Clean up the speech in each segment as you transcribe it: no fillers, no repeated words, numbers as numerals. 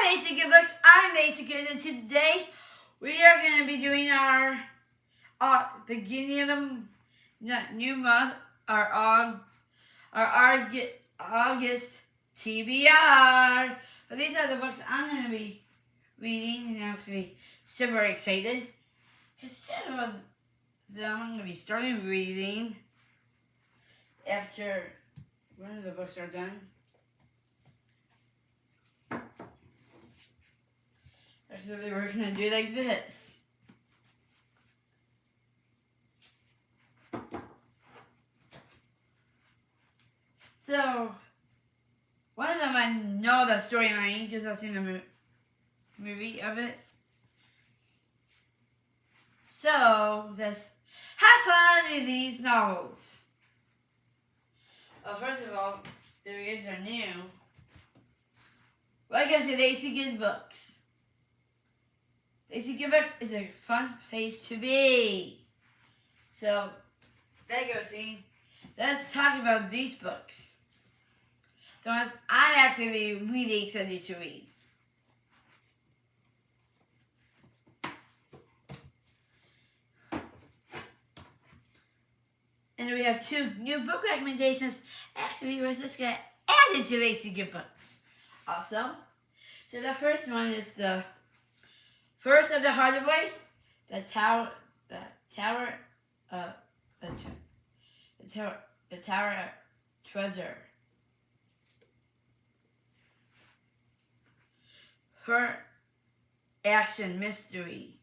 Hi, Basic Good Books. I'm Basic Good, and today we are going to be doing our beginning of the new month, our August TBR. But these are the books I'm going to be reading, and I'm going to be super excited because several of them I'm going to be starting reading after one of the books are done. Actually, we're going to do like this. So, one of them I know the storyline because I've seen the movie of it. So, let's have fun with these novels. Well, first of all, the readers are new. Welcome to Basic Good Books. Basic Good Books is a fun place to be. So, that goes in. Let's talk about these books. The ones I'm actually really excited to read. And we have two new book recommendations. Actually, we're just going to add it to Basic Good Books. Also, so the first one is the First of the Hardy Boys, the Tower Treasure. Her action mystery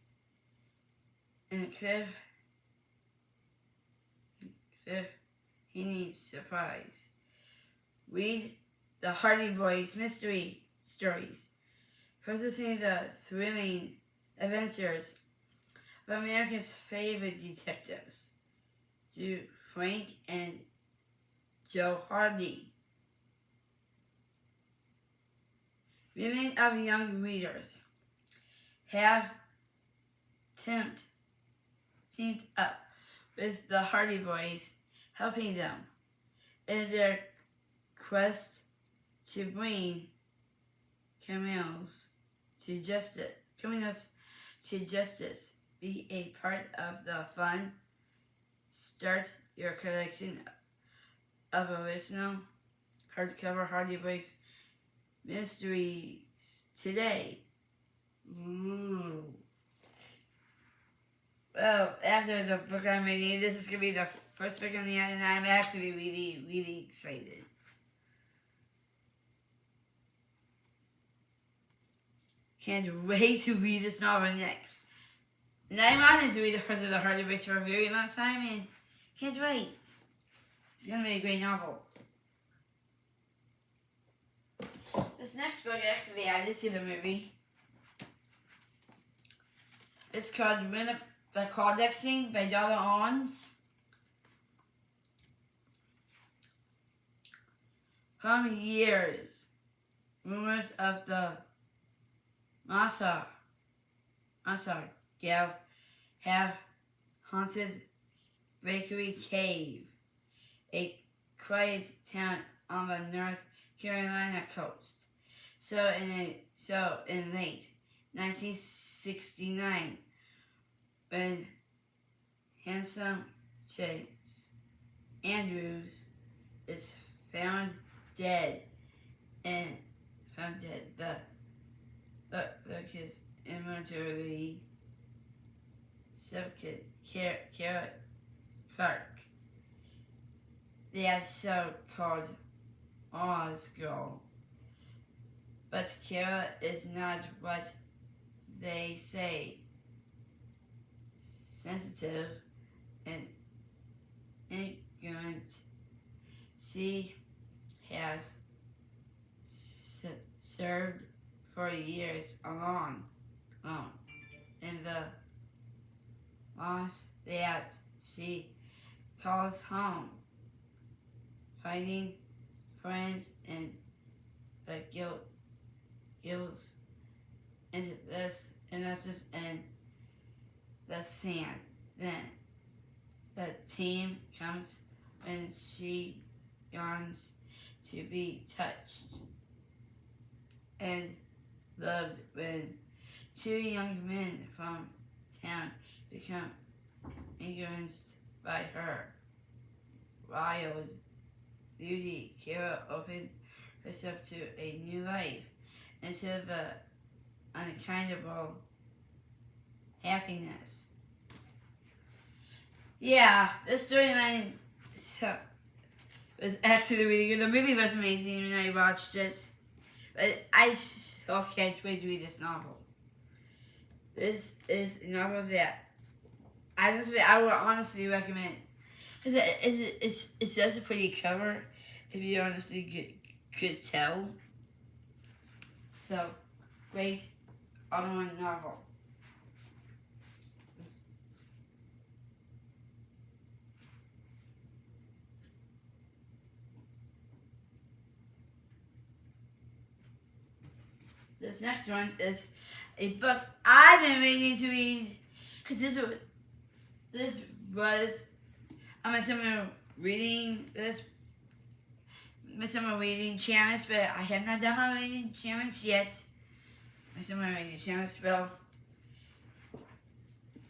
and he needs surprise. Read the Hardy Boys mystery stories, processing the thrilling adventures of America's favorite detectives, Frank and Joe Hardy. Millions of young readers have teamed up with the Hardy Boys, helping them in their quest to bring criminals to justice. Be a part of the fun. Start your collection of original hardcover Hardy Boys mysteries today. Ooh. Well, after the book I'm reading, this is going to be the first book on the end, and I'm actually really, really excited. Can't wait to read this novel next. And I wanted to read the First of the Hardy Boys for a very long time, and can't wait. It's going to be a great novel. This next book actually I did see the movie. It's called The Codexing by Dollar Arms. For years, rumors of the Massa Gal have haunted Bakery Cave, a quiet town on the North Carolina coast. So in late 1969, when handsome Chase Andrews is found dead, the kids immortally suffocated Kara Clark, the so-called Oz girl. But Kara is not what they say. Sensitive and ignorant, she has served for years alone in the loss that she calls home, finding friends in the guilt and this and the sand. Then the team comes when she yearns to be touched and loved when two young men from town become engrossed by her wild beauty. Kara opened herself to a new life instead of the unaccountable happiness. Yeah, this storyline was actually really good. The movie was amazing when I watched it, but I still can't wait to read this novel. This is a novel that I would honestly recommend. Because it's just a pretty cover, if you honestly could tell. So, great all-in-one novel. This next one is a book I've been waiting to read, because this was my summer reading challenge, but I have not done my reading challenge yet. My summer reading challenge, well,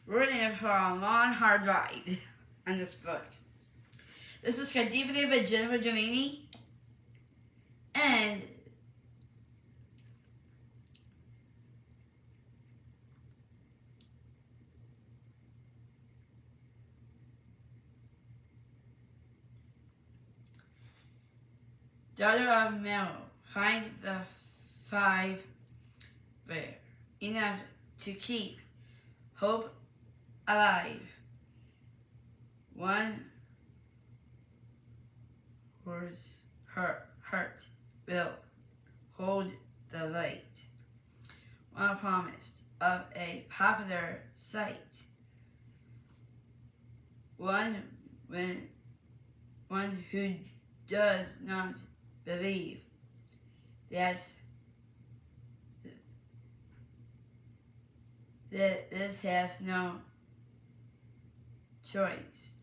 we're in for a long, hard ride on this book. This was called Deep Blue by Jennifer Delaney, and daughter of Mel, find the five rare enough to keep hope alive. One horse heart will hold the light. One promised of a popular sight. One who does not believe that this has no choice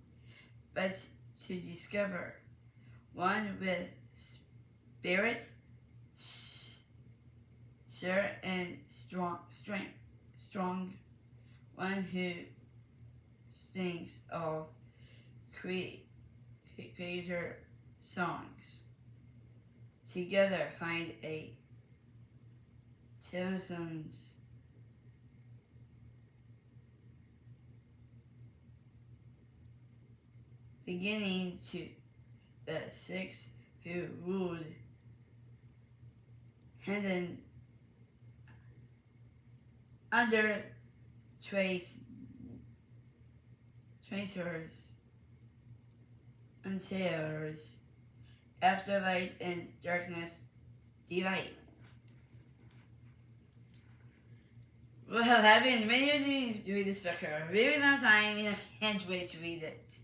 but to discover. One with spirit, sure and strong. One who sings all creator songs. Together find a citizens beginning to the six who ruled hidden under tracers and terrors, after light and darkness delight. Well, I've been waiting to read this book for a very long time, and I can't wait to read it.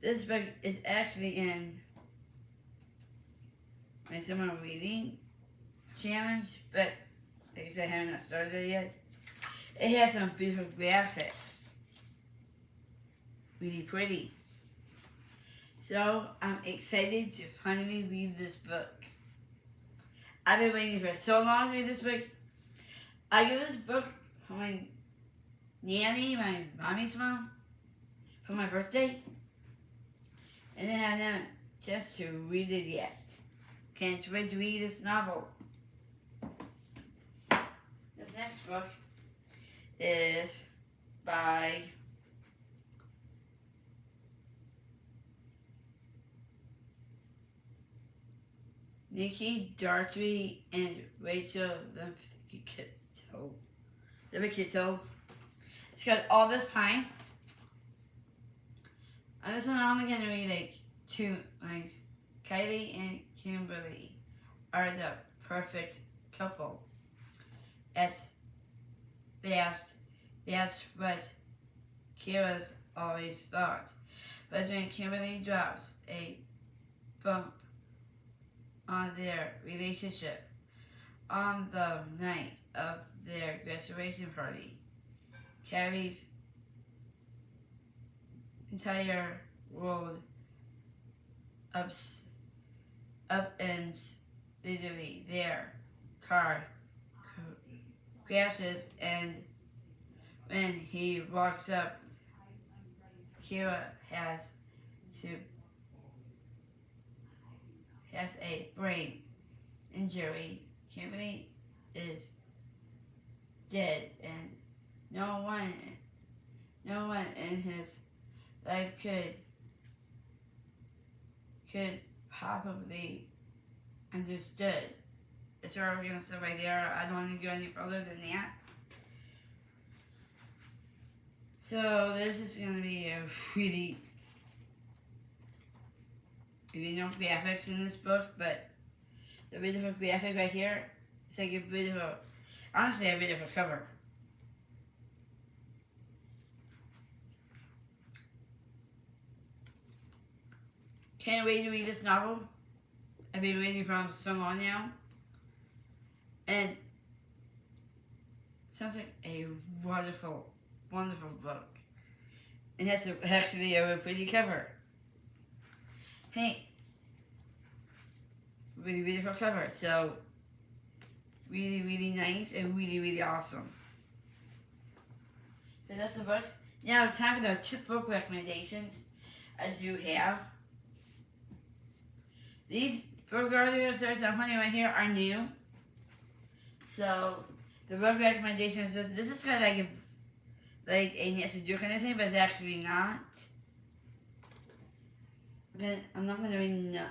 This book is actually in my summer reading challenge, but like I said, I haven't started it yet. It has some beautiful graphics. Really pretty. So I'm excited to finally read this book. I've been waiting for so long to read this book. I got this book from my nanny, my mommy's mom, for my birthday. And I haven't just to read it yet. Can't wait to read this novel. This next book is by Nikki Dartry and Rachel Lemkitto. It's got All This Time. And this one I'm only gonna read like two lines. Kylie and Kimberly are the perfect couple. At last, that's what Kira's always thought. But when Kimberly drops a bump on their relationship on the night of their graduation party, Kylie's entire world upends. Literally, their car crashes, and when he walks up, Kira has a brain injury. Kimberly is dead, and no one in his life could probably understood. That's where we're gonna stop right there. I don't want to go any further than that. So this is gonna be a really no graphics in this book, but the beautiful graphic right here is like a beautiful, honestly a beautiful cover. Can't wait to read this novel. I've been reading from so long now. And it sounds like a wonderful, wonderful book. It has actually a pretty cover. Hey, really beautiful cover. So really, really nice and really, really awesome. So that's the books. Now time for the 2 book recommendations I do have. These book authors I'm putting right here are new. So the book recommendations, this is kind of like a Nancy Drew kind of thing, but it's actually not. Then I'm not going to read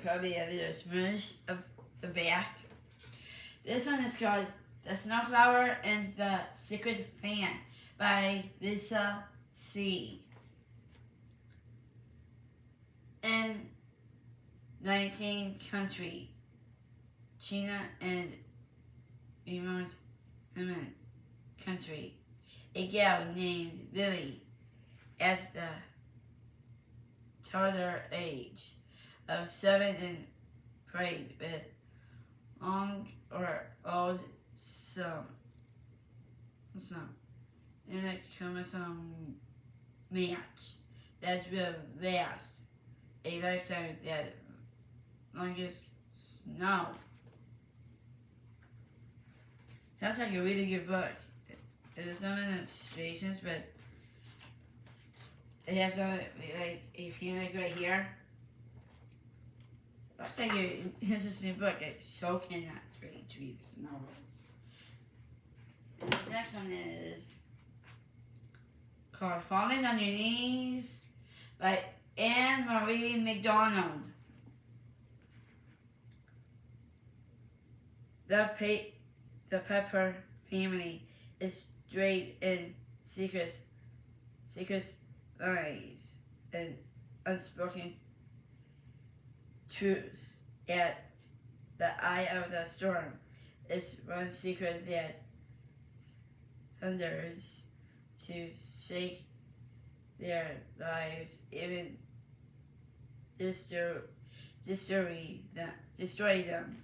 probably a little smudge of the back. This one is called The Snowflower and the Secret Fan by Lisa C. In 19th country, China and remote human country, a gal named Lily at the toddler age of 7 and prayed with long or old some in a cumbersome match that will last a lifetime that longest snow. Sounds like a really good book. There's some illustrations, but it has like a feeling right here. Looks like it's this new book. I so cannot wait to read this novel. And this next one is called Falling on Your Knees by Anne Marie McDonald. The Pepper family is straight in secret lies and unspoken truths. At the eye of the storm is one secret that thunders to shake their lives, even destroy them.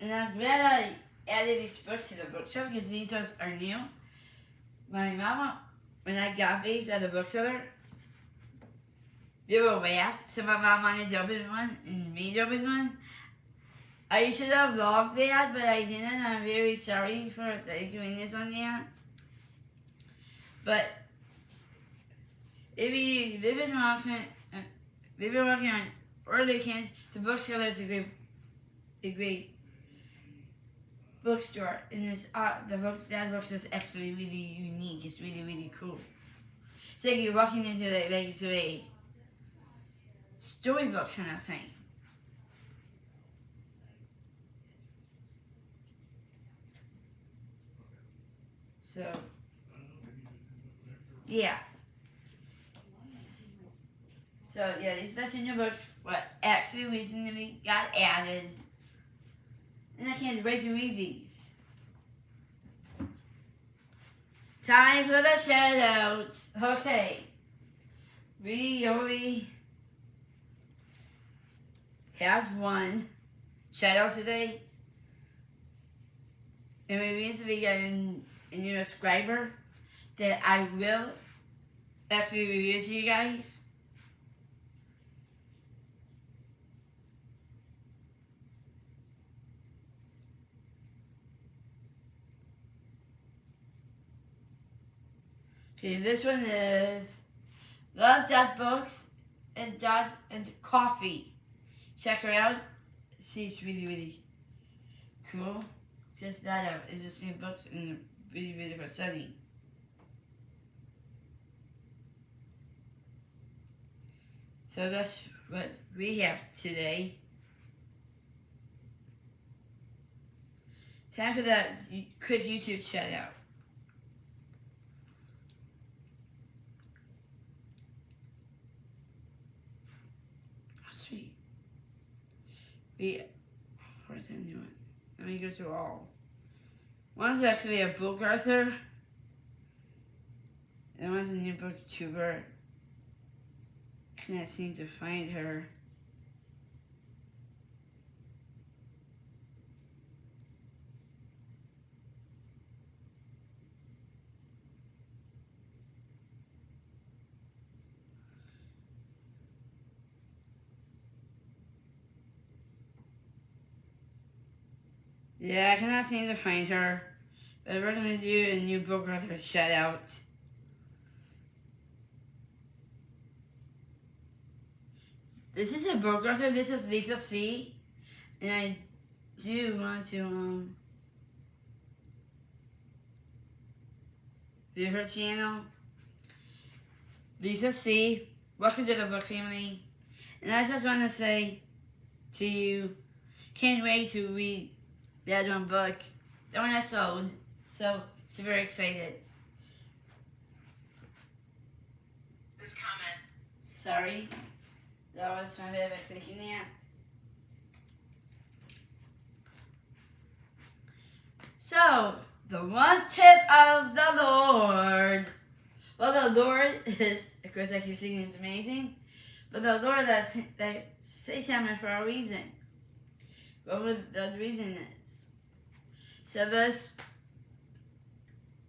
And I'm glad I added these books to the bookshelf because these ones are new. My mama, when I got these at the bookseller, they were wrapped, so my mom wanted to open one and me to open one. I should have vlogged that, but I didn't. I'm very sorry for the inconvenience on that. But if you live in Rockland or Lincoln, the bookseller is a great bookstore. And that bookstore is actually really unique. It's really, really cool. It's like you're walking into a storybook kind of thing. So, yeah. So, yeah, these are the new books, what actually recently got added. And I can't wait to read these. Time for the shoutouts. Okay. We only have one shoutout today. And we recently got a new subscriber that I will actually review to you guys. Okay, this one is Love Dot Books and Coffee. Check her out. She's really, really cool. Just that out. It's just new books and really, really for studying. So that's what we have today. Time for that quick YouTube shout out. Oh, sweet. Where's anyone? Let me go through all. One's actually a book author. And one's a new booktuber. Can't seem to find her. Yeah, I cannot seem to find her. But we're gonna do a new book author shout out. This is a book author. This is Lisa C. And I do want to view her channel. Lisa C. Welcome to the book family. And I just want to say to you, can't wait to read the other one book, the one I sold. So, super excited. This comment. Sorry. That was my bit of a clicking act. So, the one tip of the Lord. Well, the Lord is, of course, I keep singing, it's amazing. But the Lord, that say something for a reason. Whatever the reason is. So let's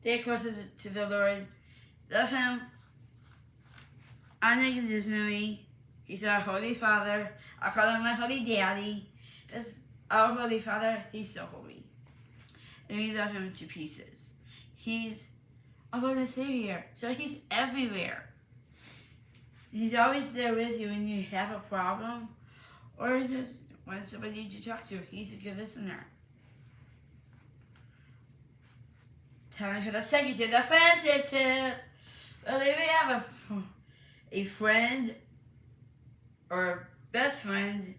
stay closer to the Lord. Love Him. Honor His me. He's our Holy Father. I call Him my Holy Daddy. That's our Holy Father. He's so holy. And we love Him to pieces. He's our Lord and Savior. So He's everywhere. He's always there with you when you have a problem. Or just when somebody needs you to talk to. He's a good listener. Time for the second tip, the friendship tip. Well, if we have a friend or best friend,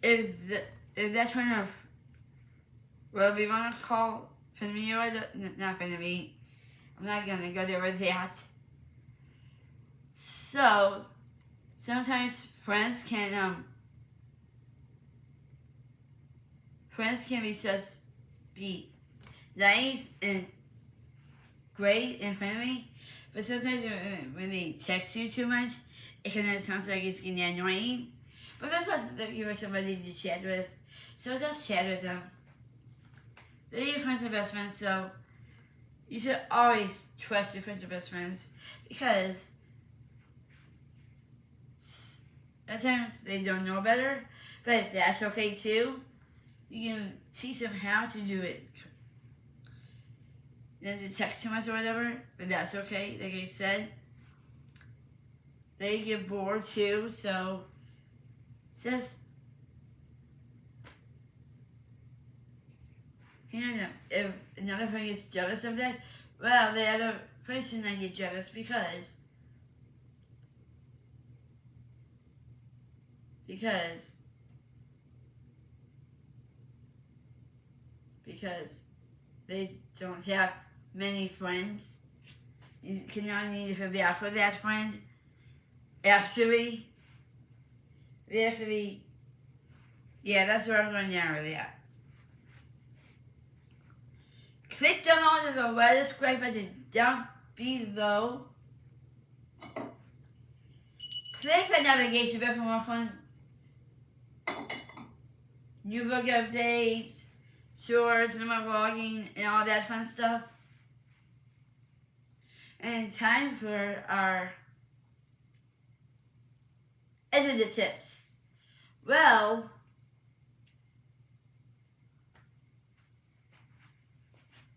if that's one of, well, we want to call me or not me. I'm not gonna go there with that. So sometimes friends can be just be nice and great and friendly, but sometimes when they text you too much, it kind of sounds like it's getting annoying. But that's just looking for somebody to chat with, so just chat with them. They're your friends and best friends, so you should always trust your friends and best friends, because at times they don't know better, but that's okay too. You can teach them how to do it. Then to text too much or whatever, but that's okay. Like I said, they get bored too, so just hearing them. If another friend gets jealous of that, well, the other person might get jealous because they don't have many friends. You cannot need to feel bad for that friend. Actually, yeah, that's where I'm going now with that. Click down on the red subscribe button down below. Click the navigation bar for more fun. New book updates, shorts, and my vlogging, and all that fun stuff. And time for our edited tips. Well,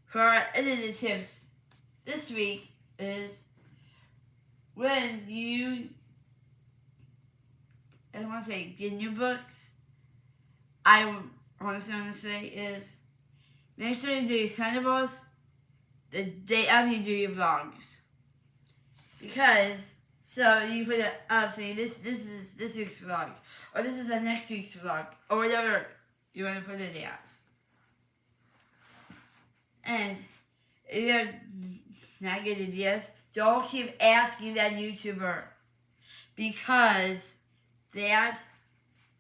for our edited tips this week is when you, I want to say, get new books, I honestly want to say is make sure you do your Thunderbolts the day after you do your vlogs. Because, so you put it up saying this is this week's vlog, or this is the next week's vlog, or whatever you want to put it as. And if you have not good ideas, don't keep asking that YouTuber, because that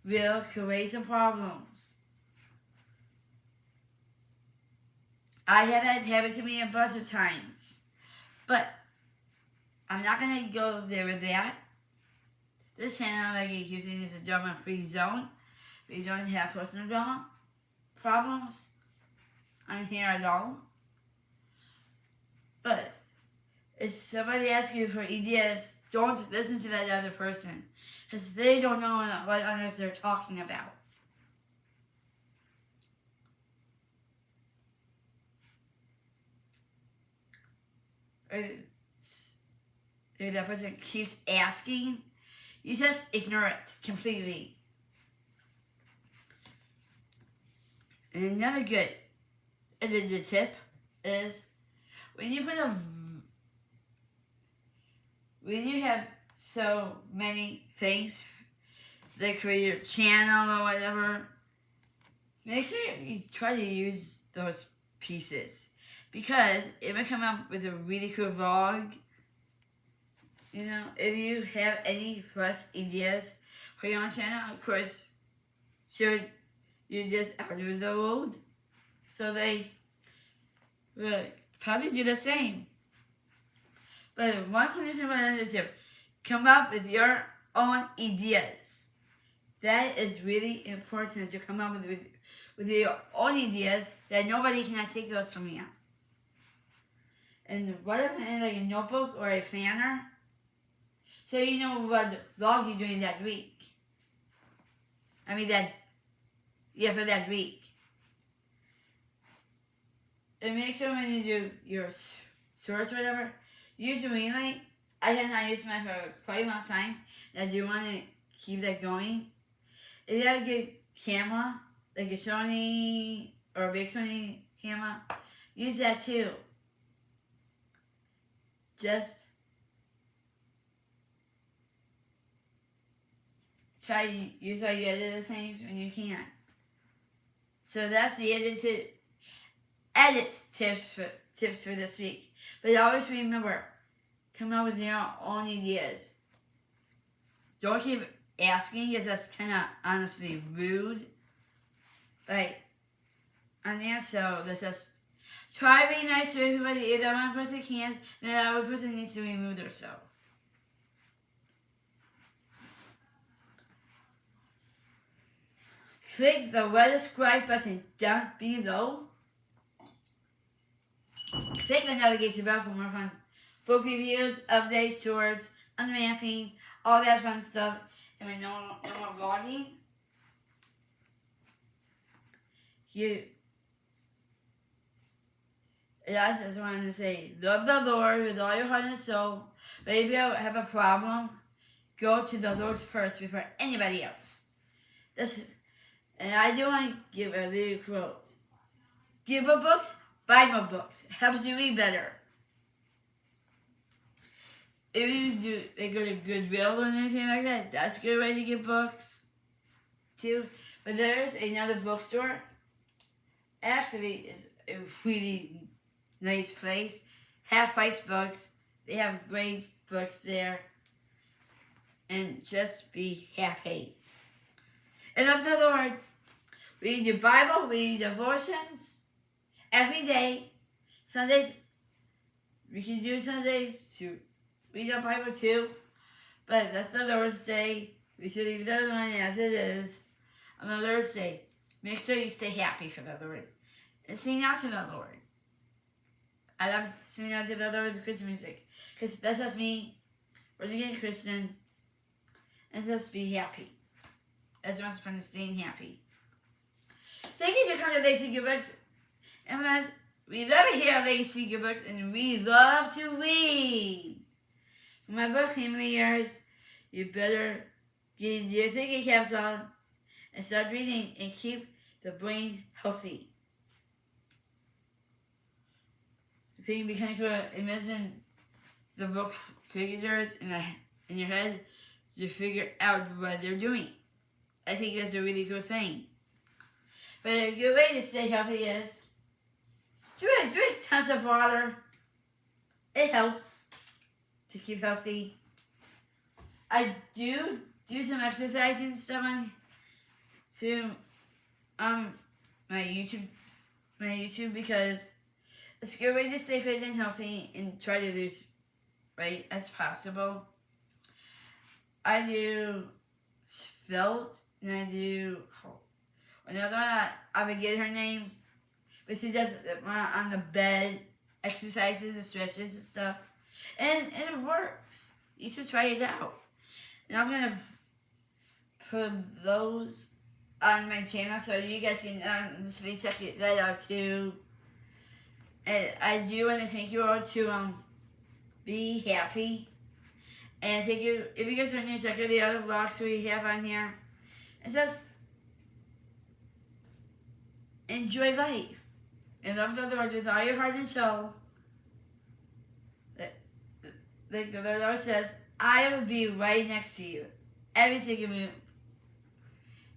will create some problems. I have had it happen to me a bunch of times, but I'm not going to go there with that. This channel, like I keep saying, is a drama-free zone. We don't have personal drama problems on here at all. But if somebody asks you for ideas, don't listen to that other person, because they don't know what on earth they're talking about. If that person keeps asking, you just ignore it completely. And another good edited tip is when you have so many things, like for your channel or whatever, make sure you try to use those pieces, because it might come up with a really cool vlog. You know, if you have any fresh ideas for your own channel, of course, sure, you're just out of the road. So they will probably do the same. But one thing about another tip, come up with your own ideas. That is really important, to come up with your own ideas, that nobody cannot take those from you. And what if in like a notebook or a planner, so you know what vlog you're doing that week. For that week. And make sure when you do your shorts or whatever, use your ring light. I have not used mine for quite a long time, and I do want to keep that going. If you have a good camera, like a Sony or a big Sony camera, use that too. Just try to use all your other things when you can. So that's the edit tips for this week. But always remember, come up with your own ideas. Don't keep asking, because that's kind of honestly rude. But on there, so let's just try to be nice to everybody. If that one person can't, then that other person needs to remove themselves. Click the red subscribe button down below. Click the navigation bell for more fun book reviews, updates, tours, unwrapping, all that fun stuff, and with no more vlogging. I just wanted to say, love the Lord with all your heart and soul. But if you have a problem, go to the Lord first before anybody else. And I do want to give a little quote. Give more books, buy more books. Helps you read better. If you go to Goodwill or anything like that, that's a good way to get books too. But there's another bookstore. Actually, it's a really nice place. Half price books. They have great books there. And just be happy. And love the Lord. Read your Bible, read your devotions every day. Sundays, we can do Sundays to read our Bible too. But that's the Lord's Day. We should leave the other one as it is on the Lord's Day. Make sure you stay happy for the Lord. And sing out to the Lord. I love singing out to the Lord with Christian music, because that's just me. We're going to get Christian and just be happy. That's what's fun, staying happy. Thank you for coming to Basic Goodreads. And We love it here at Legacy Good Books, and we love to read. For my book family years, you better get your thinking caps on and start reading and keep the brain healthy. I think we can imagine the book creators in your head to figure out what they're doing. I think that's a really good thing. But a good way to stay healthy is drink tons of water. It helps to keep healthy. I do some exercise and stuff through my YouTube because it's a good way to stay fit and healthy and try to lose weight as possible. I do svelte and I do another one. I forget her name, but she does on the bed exercises and stretches and stuff, and it works. You should try it out. And I'm gonna put those on my channel so you guys can check that out too. And I do want to thank you all to be happy. And thank you if you guys are new, check out the other vlogs we have on here. And just enjoy life. And love the Lord with all your heart and soul. Like the Lord says, I will be right next to you. Every single minute.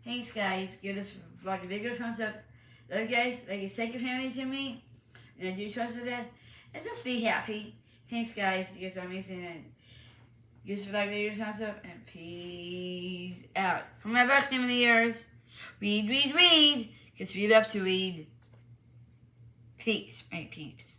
Thanks, guys. Give this vlog a bigger thumbs up. Love you guys. Like you take your family to me. And I do trust you that. And just be happy. Thanks, guys. You guys are amazing. And give this vlog a bigger thumbs up. And peace out. From my book family years, read, read, read. Because we love to read. Peace, my peeps.